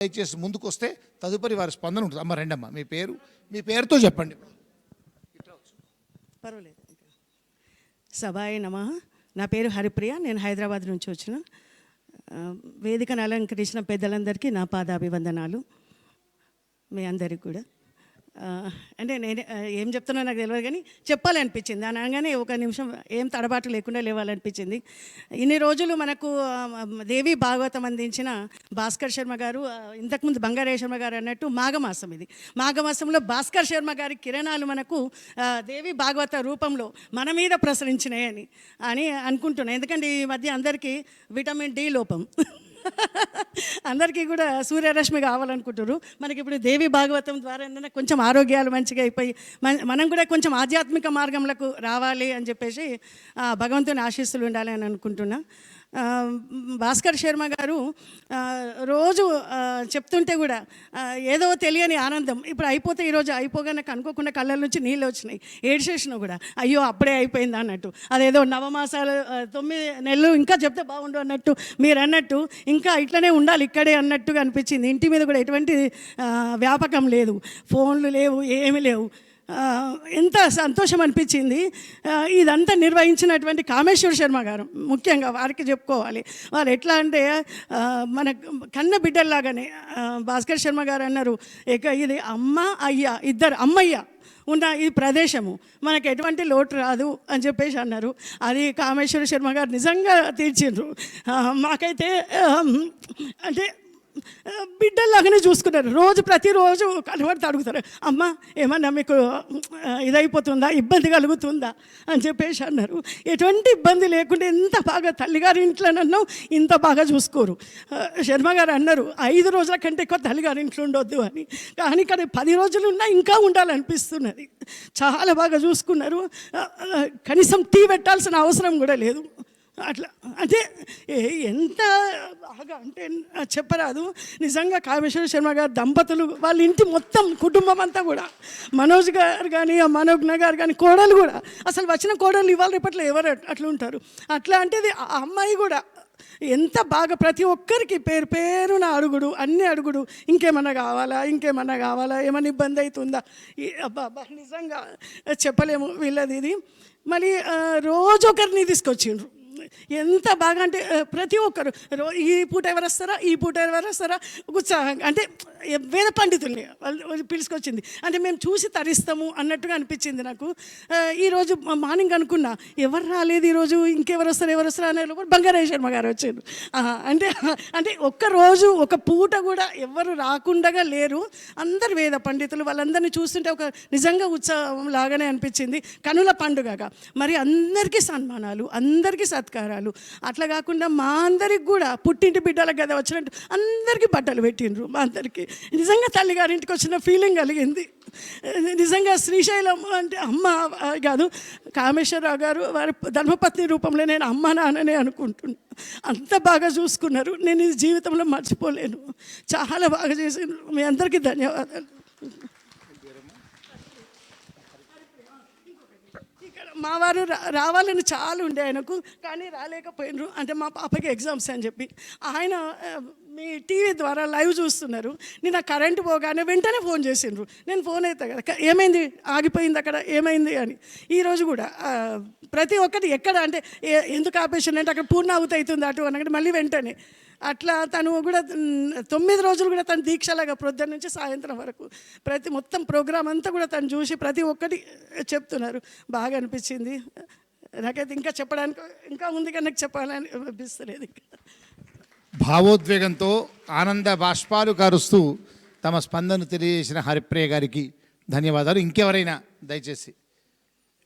దయచేసి ముందుకు వస్తే తదుపరి వారి స్పందన ఉంటుంది. అమ్మ రండమ్మ, మీ పేరుతో చెప్పండి. పర్వాలేదు. సభాయ నమః. నా పేరు హరిప్రియ. నేను హైదరాబాద్ నుంచి వచ్చిన. వేదికను అలంకరించిన పెద్దలందరికీ నా పాదాభివందనాలు. మీ అందరికి కూడా. అంటే నేను ఏం చెప్తున్నా నాకు తెలియదు, కానీ చెప్పాలనిపించింది. అని అనగానే ఒక నిమిషం ఏం తడబాటు లేకుండా లేవాలనిపించింది. ఇన్ని రోజులు మనకు దేవి భాగవతం అందించిన భాస్కర్ శర్మ గారు, ఇంతకుముందు బంగారే శర్మ గారు అన్నట్టు మాఘమాసం, ఇది మాఘమాసంలో భాస్కర్ శర్మ గారి కిరణాలు మనకు దేవి భాగవత రూపంలో మన మీద ప్రసరించినాయని అనుకుంటున్నాను. ఎందుకంటే ఈ మధ్య అందరికీ విటమిన్ డి లోపం, అందరికీ కూడా సూర్యరశ్మి కావాలనుకుంటారు. మనకి ఇప్పుడు దేవి భాగవతం ద్వారా కొంచెం ఆరోగ్యాలు మంచిగా అయిపోయి మనం కూడా కొంచెం ఆధ్యాత్మిక మార్గంలోకి రావాలి అని చెప్పేసి భగవంతుని ఆశీస్సులు ఉండాలి అని అనుకుంటున్నా. భాస్కర్ శర్మ గారు రోజు చెప్తుంటే కూడా ఏదో తెలియని ఆనందం. ఇప్పుడు అయిపోతే ఈరోజు అయిపోగా నాకు అనుకోకుండా కళ్ళ నుంచి నీళ్ళు వచ్చినాయి, ఏడ్చేసినా కూడా అయ్యో అప్పుడే అయిపోయింది అన్నట్టు. అదేదో నవమాసాలు 9 నెలలు ఇంకా చెప్తే బాగుండు అన్నట్టు, మీరు అన్నట్టు ఇంకా ఇట్లనే ఉండాలి ఇక్కడే అన్నట్టుగా అనిపించింది. ఇంటి మీద కూడా ఎటువంటి వ్యాపకం లేదు, ఫోన్లు లేవు, ఏమీ లేవు. ఎంత సంతోషం అనిపించింది. ఇదంతా నిర్వహించినటువంటి కామేశ్వర శర్మ గారు ముఖ్యంగా వారికి చెప్పుకోవాలి. వారు ఎట్లా అంటే మన కన్న బిడ్డల్లాగానే. భాస్కర్ శర్మ గారు అన్నారు, ఇది అమ్మ అయ్య ఇద్దరు అమ్మయ్య ఉన్న ఈ ప్రదేశము మనకు ఎటువంటి లోటు రాదు అని చెప్పేసి అన్నారు. అది కామేశ్వర శర్మ గారు నిజంగా తీర్చిండ్రు. మాకైతే అంటే బిడ్డల్లాగానే చూసుకున్నారు. ప్రతిరోజు కనబడితే అడుగుతారు, అమ్మ ఏమన్నా మీకు ఇదైపోతుందా, ఇబ్బంది కలుగుతుందా అని చెప్పేసి అన్నారు. ఎటువంటి ఇబ్బంది లేకుండా ఎంత బాగా తల్లిగారి ఇంట్లోనన్నా ఇంత బాగా చూసుకోరు. శర్మ గారు అన్నారు 5 రోజుల కంటే ఎక్కువ తల్లిగారి ఇంట్లో ఉండొద్దు అని. కానీ ఇక్కడ 10 రోజులు ఉన్నా ఇంకా ఉండాలనిపిస్తున్నది. చాలా బాగా చూసుకున్నారు. కనీసం టీ పెట్టాల్సిన అవసరం కూడా లేదు. అట్లా అంటే ఎంత బాగా అంటే చెప్పరాదు. నిజంగా కామేశ్వర శర్మ గారు దంపతులు, వాళ్ళ ఇంటి మొత్తం కుటుంబం అంతా కూడా, మనోజ్ గారు కానీ మనోజ్ఞ గారు కానీ, కోడలు కూడా, అసలు వచ్చిన కోడలు ఇవాళ రేపట్లో ఎవరు అట్లా ఉంటారు. అట్లా అంటే ఆ అమ్మాయి కూడా ఎంత బాగా ప్రతి ఒక్కరికి పేరు పేరున అడుగుడు, అన్నీ అడుగుడు, ఇంకేమన్నా కావాలా, ఏమన్నా ఇబ్బంది అవుతుందా, అబ్బా నిజంగా చెప్పలేము వీళ్ళది ఇది. మళ్ళీ రోజు ఒకరిని తీసుకొచ్చిండ్రు. ఎంత బాగా అంటే ప్రతి ఒక్కరు ఈ పూట ఎవరు వస్తారా ఉత్సాహంగా, అంటే వేద పండితుల్ని వాళ్ళు పిలుచుకొచ్చింది. అంటే మేము చూసి తరిస్తాము అన్నట్టుగా అనిపించింది నాకు. ఈరోజు మార్నింగ్ అనుకున్నా ఎవరు రాలేదు ఈరోజు, ఇంకెవరు వస్తారు అనే లోపల బంగారే శర్మ గారు వచ్చారు. అంటే ఒక్కరోజు ఒక పూట కూడా ఎవరు రాకుండా లేరు. అందరు వేద పండితులు, వాళ్ళందరినీ చూస్తుంటే ఒక నిజంగా ఉత్సవం లాగానే అనిపించింది. కనుల పండుగగా మరి అందరికీ సన్మానాలు, అందరికీ సత్కారాలు. అట్లా కాకుండా మా అందరికి కూడా పుట్టింటి బిడ్డలకు కదా వచ్చినట్టు అందరికీ బట్టలు పెట్టిండ్రు. మా అందరికీ నిజంగా తల్లిగారింటికి వచ్చిన ఫీలింగ్ కలిగింది. నిజంగా శ్రీశైలం అంటే అమ్మ కాదు, కామేశ్వరరావు గారు వారి ధర్మపత్ని రూపంలో నేను అమ్మ నాన్ననే అనుకుంటున్నాను. అంత బాగా చూసుకున్నారు. నేను ఈ జీవితంలో మర్చిపోలేను. చాలా బాగా చేసిండ్రు. మీ అందరికీ ధన్యవాదాలు. మా వారు రావాలని చాలా ఉండే ఆయనకు, కానీ రాలేకపోయినరు. అంటే మా పాపకి ఎగ్జామ్స్ అని చెప్పి ఆయన మీ టీవీ ద్వారా లైవ్ చూస్తున్నారు. నేను ఆ కరెంటు పోగానే వెంటనే ఫోన్ చేసిండ్రు. నేను ఫోన్ అయితే కదా ఏమైంది, ఆగిపోయింది అక్కడ ఏమైంది అని. ఈరోజు కూడా ప్రతి ఒక్కటి ఎక్కడ అంటే ఎందుకు ఆపేషన్ అంటే అక్కడ పూర్ణాహుతి అవుతుంది అటు అనగానే మళ్ళీ వెంటనే అట్లా తను కూడా 9 రోజులు కూడా తను దీక్షలాగా ప్రొద్దున నుంచి సాయంత్రం వరకు మొత్తం ప్రోగ్రాం అంతా కూడా తను చూసి ప్రతి ఒక్కటి చెప్తున్నారు. బాగా అనిపించింది నాకైతే. ఇంకా చెప్పడానికి ఇంకా ఉంది కానీ నాకు చెప్పాలని అనిపిస్తలేదు. ఇంకా భావోద్వేగంతో ఆనంద బాష్పాలు కారుస్తూ తమ స్పందన తెలియజేసిన హరిప్రియ గారికి ధన్యవాదాలు. ఇంకెవరైనా దయచేసి